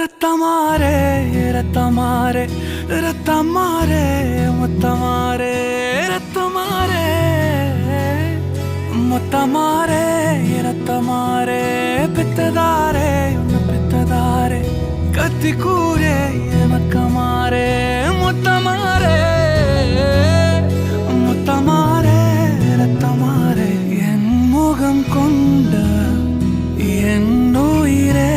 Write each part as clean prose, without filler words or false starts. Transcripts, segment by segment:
ரத்தமாரே ரத்தமாரே ரத்தமாரே முத்தமாரே ரத்தமாரே முத்தமாரே ரத்தமாரே பெத்ததாரே உன்னை பெத்ததாரே கத்தி கூரே மக்கமாரே முத்தமாரே முத்தமாரே ரத்தமாரே என் முகம் கொண்ட என் உயிரே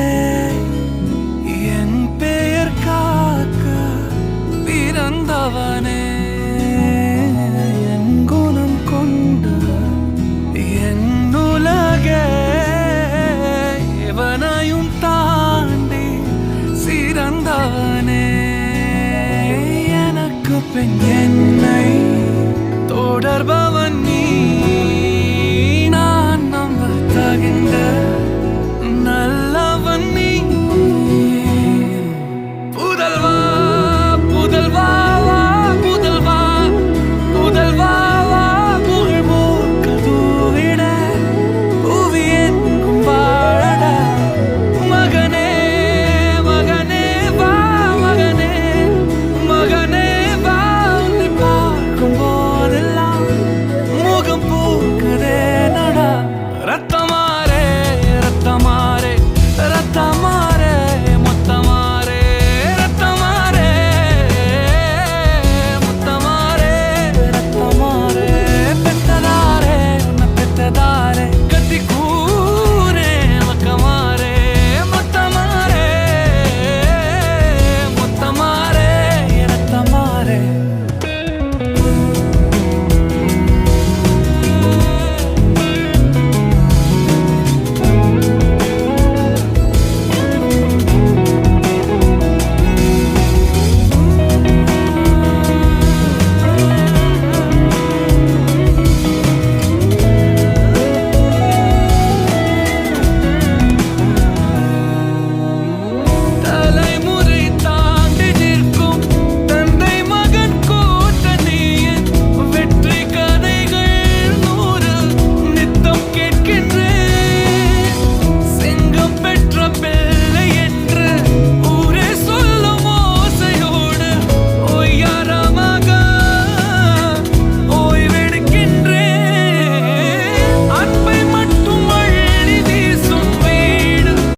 பிறந்தவனே என் குணம் கொண்ட என் உலகே எவனையும் தாண்டி சிறந்தவனே எனக்கு பின் என்னை தொடர்பவன்